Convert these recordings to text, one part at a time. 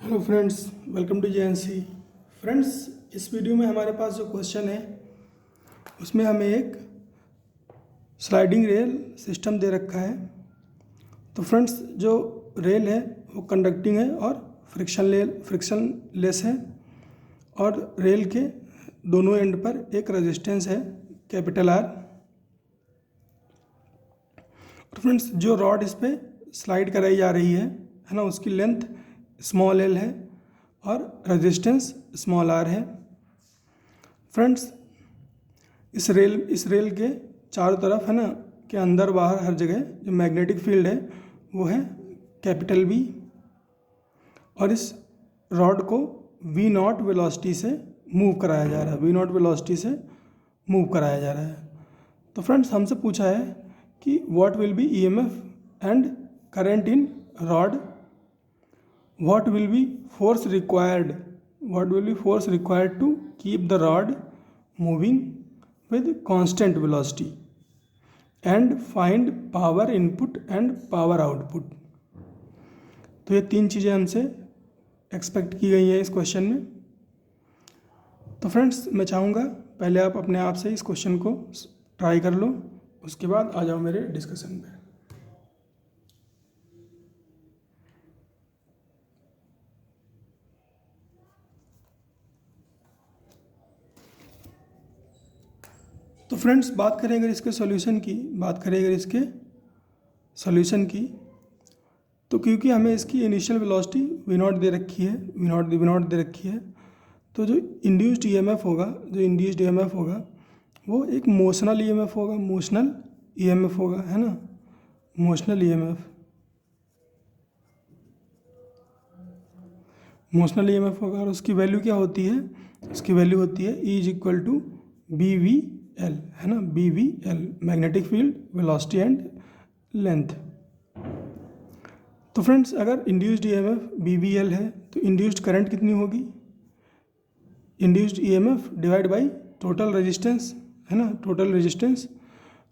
Hello friends, welcome to JNC. Friends, इस video में हमारे पास जो क्वेश्चन है उसमें हमें एक स्लाइडिंग रेल सिस्टम दे रखा है। तो फ्रेंड्स, जो रेल है वो कंडक्टिंग है और फ्रिक्शनलेस है और रेल के दोनों एंड पर एक रेजिस्टेंस है कैपिटल आर। और फ्रेंड्स, जो रॉड इस पर स्लाइड कराई जा रही है ना, उसकी लेंथ स्मॉल एल है और रेजिस्टेंस स्मॉल आर है। फ्रेंड्स, इस रेल के चारों तरफ है ना, के अंदर बाहर हर जगह जो मैग्नेटिक फील्ड है वो है कैपिटल बी और इस रॉड को वी नॉट वेलोसिटी से मूव कराया जा रहा है। वी नॉट वेलोसिटी से मूव कराया जा रहा है। तो फ्रेंड्स, हमसे पूछा है कि what will be EMF and current in rod, what will be force required to keep the rod moving with constant velocity and find power input and power output। तो ये तीन चीज़ें हमसे एक्सपेक्ट की गई हैं इस क्वेश्चन में। तो फ्रेंड्स, मैं चाहूँगा पहले आप अपने आप से इस क्वेश्चन को ट्राई कर लो, उसके बाद आ जाओ मेरे डिस्कशन पे। तो फ्रेंड्स, बात करें अगर इसके सॉल्यूशन की, तो क्योंकि हमें इसकी इनिशियल वेलोसिटी वी नॉट दे रखी है, तो जो इंड्यूस्ड ईएमएफ होगा वो एक मोशनल ईएमएफ होगा, है ना, मोशनल ईएमएफ होगा। और उसकी वैल्यू क्या होती है? उसकी वैल्यू होती है E is equal to B v L, है ना, B v L, magnetic field, velocity and length. तो फ्रेंड्स, अगर induced EMF B v L है तो इंड्यूस्ड करंट कितनी होगी? Induced EMF divide by total resistance, है ना, टोटल रेजिस्टेंस।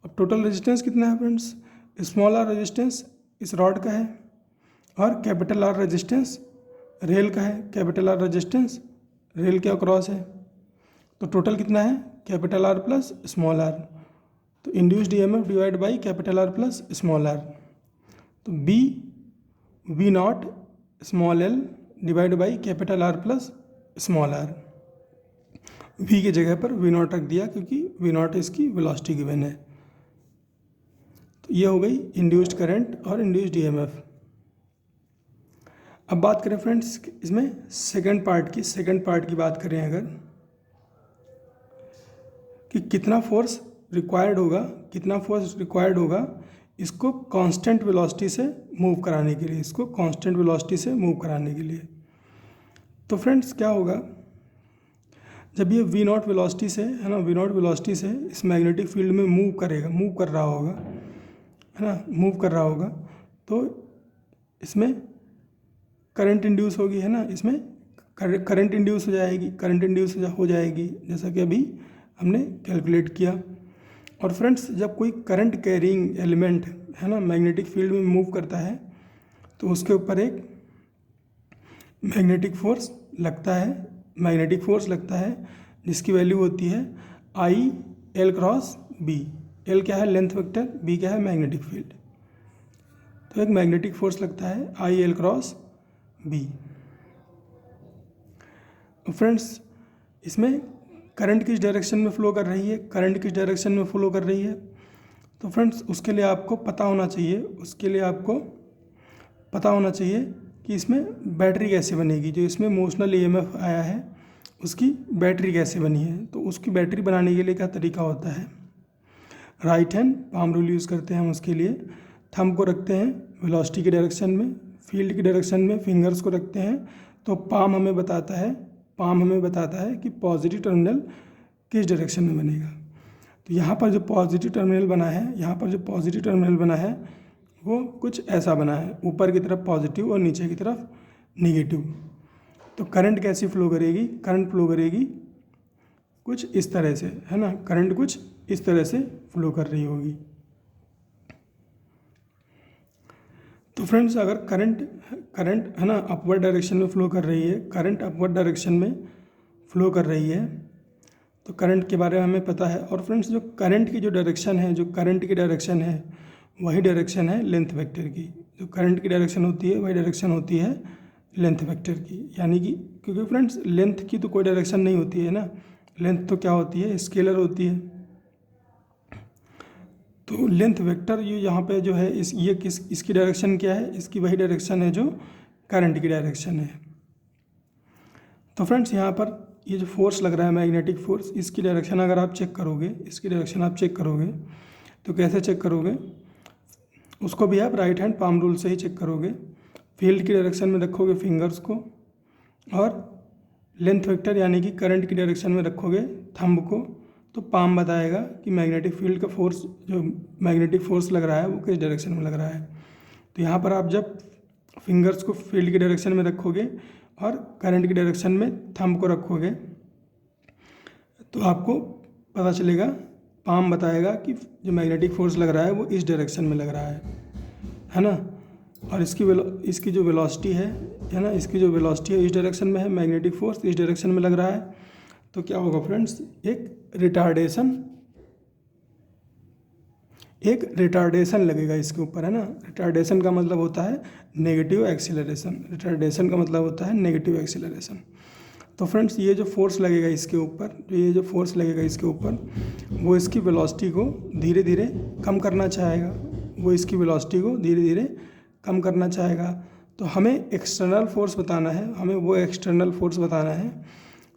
अब टोटल रेजिस्टेंस कितना है फ्रेंड्स? स्मॉल आर रेजिस्टेंस इस रॉड का है और कैपिटल आर रेजिस्टेंस रेल का है। कैपिटल आर रेजिस्टेंस रेल के अक्रॉस है। तो टोटल कितना है? Capital R plus small are. तो induced EMF divide by capital R plus small are. तो B V naught small L divide by capital R plus small R. V की जगह पर वी नॉट रख दिया क्योंकि वी नॉट इसकी velocity given है। तो ये हो गई इंड्यूस्ड करंट और इंड्यूस्ड ईएमएफ। अब बात करें फ्रेंड्स इसमें सेकंड पार्ट की बात करें अगर, कि कितना फोर्स रिक्वायर्ड होगा इसको कांस्टेंट वेलोसिटी से मूव कराने के लिए। तो फ्रेंड्स, क्या होगा जब ये वी नॉट वेलोसिटी से, है ना, वी नॉट वेलोसिटी से इस मैग्नेटिक फील्ड में मूव कर रहा होगा, तो इसमें करंट इंड्यूस होगी, है ना, इसमें करंट इंड्यूस हो जाएगी जैसा कि अभी हमने कैलकुलेट किया। और फ्रेंड्स, जब कोई करंट कैरिंग एलिमेंट, है ना, मैग्नेटिक फील्ड में मूव करता है तो उसके ऊपर एक मैग्नेटिक फोर्स लगता है जिसकी वैल्यू होती है I L cross B. L क्या है? लेंथ वेक्टर, बी क्या है? Magnetic field. तो एक मैग्नेटिक फोर्स लगता है I L cross B. Friends, इसमें करंट किस डायरेक्शन में फ्लो कर रही है? तो फ्रेंड्स, उसके लिए आपको पता होना चाहिए कि इसमें बैटरी कैसे बनेगी। जो इसमें मोशनल ईएमएफ आया है उसकी बैटरी कैसे बनी है? तो उसकी बैटरी बनाने के लिए क्या तरीका होता है? Right hand palm rule use करते हैं हम उसके लिए। थंब को रखते हैं वेलोसिटी के डायरेक्शन में, फील्ड की डायरेक्शन में फिंगर्स को रखते हैं। तो पाम हमें बताता है कि पॉजिटिव टर्मिनल किस डायरेक्शन में बनेगा। तो यहाँ पर जो पॉजिटिव टर्मिनल बना है वो कुछ ऐसा बना है, ऊपर की तरफ पॉजिटिव और नीचे की तरफ नेगेटिव। तो करंट कैसी फ्लो करेगी? करंट फ्लो करेगी कुछ इस तरह से, है ना, करंट कुछ इस तरह से फ्लो कर रही होगी। तो फ्रेंड्स अगर करंट करंट है ना अपवर्ड डायरेक्शन में फ़्लो कर रही है, करंट अपवर्ड डायरेक्शन में फ़्लो कर रही है, तो करंट के बारे में हमें पता है। और फ्रेंड्स जो करंट की जो डायरेक्शन है, जो करंट की डायरेक्शन है वही डायरेक्शन है लेंथ वेक्टर की। जो करंट की डायरेक्शन होती है वही डायरेक्शन होती है लेंथ वेक्टर की। यानी कि क्योंकि फ्रेंड्स लेंथ की तो कोई डायरेक्शन नहीं होती है ना, लेंथ तो क्या होती है, स्केलर होती है। तो लेंथ वेक्टर ये यहाँ पे जो है इसकी डायरेक्शन क्या है, इसकी वही डायरेक्शन है जो करंट की डायरेक्शन है। तो फ्रेंड्स यहाँ पर ये जो फोर्स लग रहा है मैग्नेटिक फोर्स, इसकी डायरेक्शन अगर आप चेक करोगे, इसकी डायरेक्शन आप चेक करोगे तो कैसे चेक करोगे, उसको भी आप राइट हैंड पाम रूल से ही चेक करोगे। फील्ड की डायरेक्शन में रखोगे फिंगर्स को और लेंथ वेक्टर यानी कि करंट की डायरेक्शन में रखोगे थंब को, तो पाम बताएगा कि मैग्नेटिक फील्ड का फोर्स, जो मैग्नेटिक फोर्स लग रहा है वो किस डायरेक्शन में लग रहा है। तो यहाँ पर आप जब फिंगर्स को फील्ड की डायरेक्शन में रखोगे और करंट की डायरेक्शन में थंब को रखोगे तो आपको पता चलेगा, पाम बताएगा कि जो मैग्नेटिक फोर्स लग रहा है वो इस डायरेक्शन में लग रहा है ना। और इसकी जो वेलोसिटी है ना, इसकी जो वेलोसिटी है इस डायरेक्शन में है, मैग्नेटिक फोर्स इस डायरेक्शन में लग रहा है। तो क्या होगा फ्रेंड्स, एक रिटार्डेशन लगेगा इसके ऊपर, है ना। रिटार्डेशन का मतलब होता है नेगेटिव एक्सीलरेशन, रिटार्डेशन का मतलब होता है नेगेटिव एक्सीलरेशन। तो फ्रेंड्स ये जो फोर्स लगेगा इसके ऊपर, वो इसकी वेलोसिटी को धीरे धीरे कम करना चाहेगा, तो हमें एक्सटर्नल फोर्स बताना है, हमें वो एक्सटर्नल फोर्स बताना है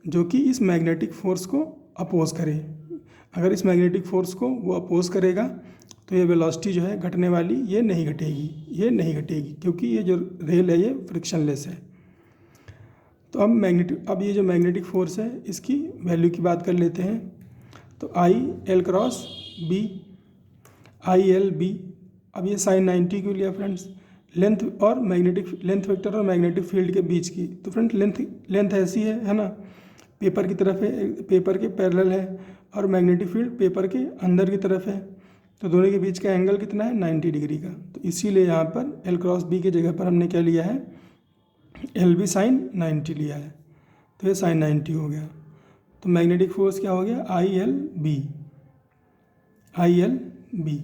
जो कि इस मैग्नेटिक फोर्स को अपोज करे। अगर इस मैग्नेटिक फोर्स को वो अपोज करेगा तो ये वेलोसिटी जो है घटने वाली, ये नहीं घटेगी क्योंकि ये जो रेल है ये फ्रिक्शनलेस है। तो अब ये जो मैग्नेटिक फोर्स है इसकी वैल्यू की बात कर लेते हैं। तो IL अब ये sin 90 क्यों लिया फ्रेंड्स, लेंथ वेक्टर और मैग्नेटिक फील्ड के बीच की। तो फ्रेंड लेंथ ऐसी है ना, पेपर की तरफ है, पेपर के पैरेलल है, और मैग्नेटिक फील्ड पेपर के अंदर की तरफ है। तो दोनों के बीच का एंगल कितना है, 90 डिग्री का। तो इसीलिए यहाँ पर L×B की जगह पर हमने क्या लिया है, LB sin 90 लिया है। तो ये sin 90 हो गया। तो मैग्नेटिक फोर्स क्या हो गया, ILB।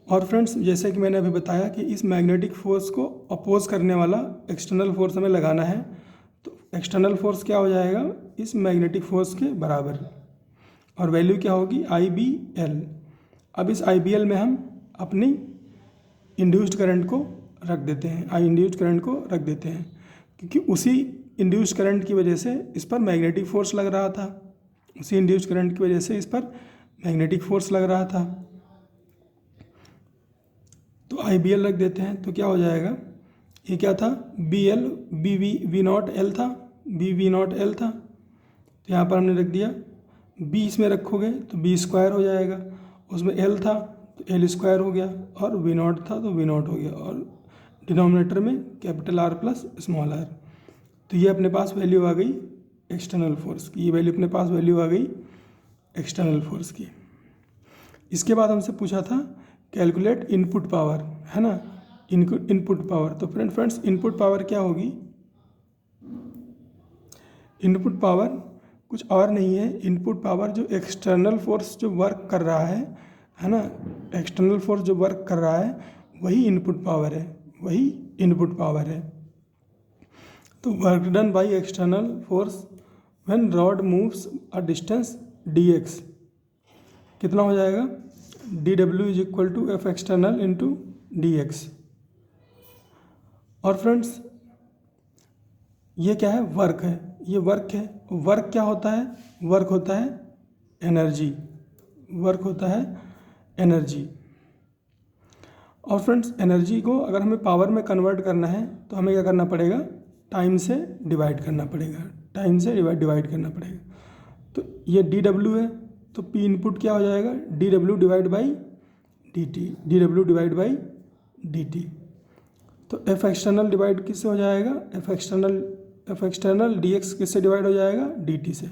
और फ्रेंड्स जैसे कि मैंने अभी बताया कि इस मैग्नेटिक फोर्स को अपोज करने वाला एक्सटर्नल फोर्स हमें लगाना है। तो एक्सटर्नल फोर्स क्या हो जाएगा, इस मैग्नेटिक फोर्स के बराबर, और वैल्यू क्या होगी, IBL। अब इस IBL में हम अपनी इंड्यूस्ड करंट को रख देते हैं, क्योंकि उसी इंड्यूस्ड करंट की वजह से इस पर मैग्नेटिक फोर्स लग रहा था, तो IBL रख देते हैं। तो क्या हो जाएगा, ये क्या था, V0L था। तो यहाँ पर हमने रख दिया, B इसमें रखोगे तो B² हो जाएगा, उसमें L था तो L² हो गया, और V0 था तो V0 हो गया, और डिनोमिनेटर में capital R plus small r। तो ये अपने पास वैल्यू आ गई एक्सटर्नल फोर्स की, इसके बाद हमसे पूछा था कैलकुलेट इनपुट पावर, है ना, इनपुट पावर। तो फ्रेंड्स इनपुट पावर क्या होगी, इनपुट पावर कुछ और नहीं है, इनपुट पावर जो एक्सटर्नल फोर्स जो वर्क कर रहा है ना, एक्सटर्नल फोर्स जो वर्क कर रहा है वही इनपुट पावर है, तो work done by external force when rod moves a distance dx कितना हो जाएगा, dW = F external × dx। और फ्रेंड्स ये क्या है, वर्क क्या होता है, वर्क होता है एनर्जी। और फ्रेंड्स एनर्जी को अगर हमें पावर में कन्वर्ट करना है तो हमें क्या करना पड़ेगा, टाइम से डिवाइड करना पड़ेगा, तो ये dW है, तो P इनपुट क्या हो जाएगा, dW / dt। तो F एक्सटर्नल डिवाइड किससे हो जाएगा, F एक्सटर्नल dx किससे डिवाइड हो जाएगा, dt से,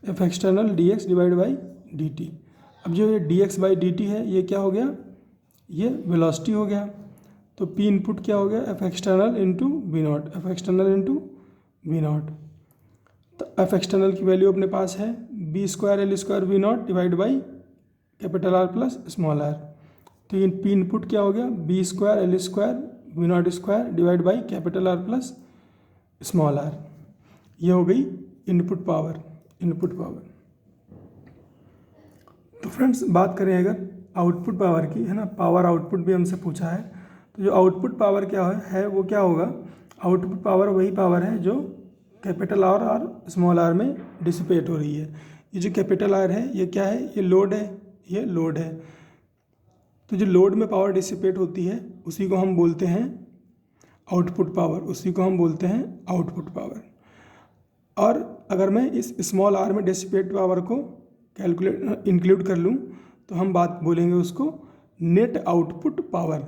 F एक्सटर्नल dx / dt। अब जो ये dx/dt है ये क्या हो गया, ये वेलोसिटी हो गया। तो पी इनपुट क्या हो गया, F external into v naught, F external into v naught. तो एफ एक्सटर्नल की वैल्यू अपने पास है B square L square v naught divide by capital R plus small are. तो ये पी इनपुट क्या हो गया, B square L square v naught square divide by capital R plus small r. ये हो गई इनपुट पावर, इनपुट पावर। तो friends बात करें अगर आउटपुट पावर की, है ना, पावर आउटपुट भी हमसे पूछा है। तो जो आउटपुट पावर क्या है वो क्या होगा, आउटपुट पावर वही पावर है जो कैपिटल आर और स्मॉल आर में डिसिपेट हो रही है। ये जो कैपिटल आर है ये क्या है, ये लोड है, ये लोड है। तो जो लोड में पावर डिसिपेट होती है उसी को हम बोलते हैं आउटपुट पावर, उसी को हम बोलते हैं आउटपुट पावर। और अगर मैं इस स्मॉल आर में डिसिपेट पावर को कैलकुलेट इंक्लूड कर लूँ तो हम बात बोलेंगे उसको नेट आउटपुट पावर,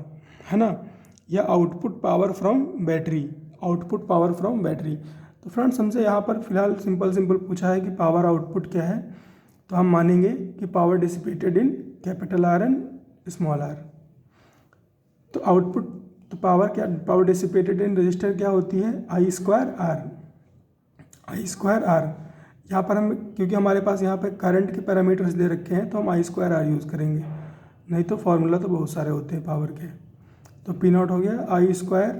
है ना, या output power from battery, output power from battery. तो फ्रेंड्स हमसे यहाँ पर फिलहाल सिंपल पूछा है कि पावर आउटपुट क्या है, तो हम मानेंगे कि power dissipated in capital R and small are. तो आउटपुट, तो पावर क्या, पावर डिसिपेटेड इन रजिस्टर क्या होती है, I square R, I square R. यहाँ पर हम, क्योंकि हमारे पास यहाँ पे करंट के पैरामीटर्स दे रखे हैं तो हम आई स्क्वायर आर यूज़ करेंगे, नहीं तो फार्मूला तो बहुत सारे होते हैं पावर के। तो पी नॉट हो गया I square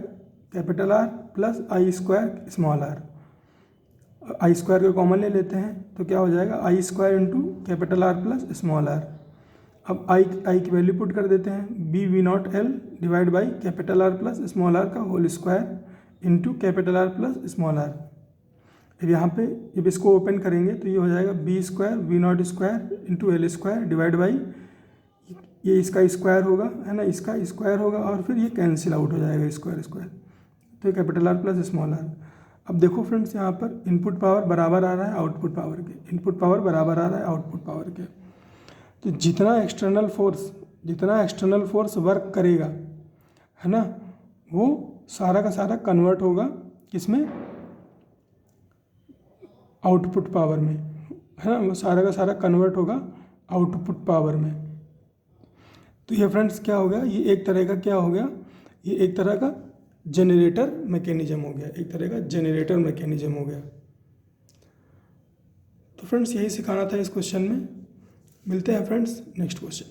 capital R plus I square small R. I square को कॉमन ले लेते हैं तो क्या हो जाएगा, I square into capital R plus small are. अब आई की वैल्यू पुट कर देते हैं, B V naught L divide by capital R plus small R का whole square into capital R plus small are. अब यहाँ पे जब इसको ओपन करेंगे तो ये हो जाएगा B square v naught square into L square divide by, ये इसका स्क्वायर होगा, है ना, इसका स्क्वायर होगा और फिर ये कैंसिल आउट हो जाएगा स्क्वायर स्क्वायर, तो capital R plus small are. अब देखो फ्रेंड्स यहाँ पर इनपुट पावर बराबर आ रहा है आउटपुट पावर के, इनपुट पावर बराबर आ रहा है आउटपुट पावर के। तो जितना एक्सटर्नल फोर्स वर्क करेगा, है ना, वो सारा का सारा कन्वर्ट होगा किसमें, आउटपुट पावर में, है ना, वो सारा का सारा कन्वर्ट होगा आउटपुट पावर में। तो ये फ्रेंड्स क्या हो गया, ये एक तरह का क्या हो गया, ये एक तरह का जनरेटर मैकेनिज्म हो गया, एक तरह का जनरेटर मैकेनिज्म हो गया। तो फ्रेंड्स यही सिखाना था इस क्वेश्चन में। मिलते हैं फ्रेंड्स नेक्स्ट क्वेश्चन।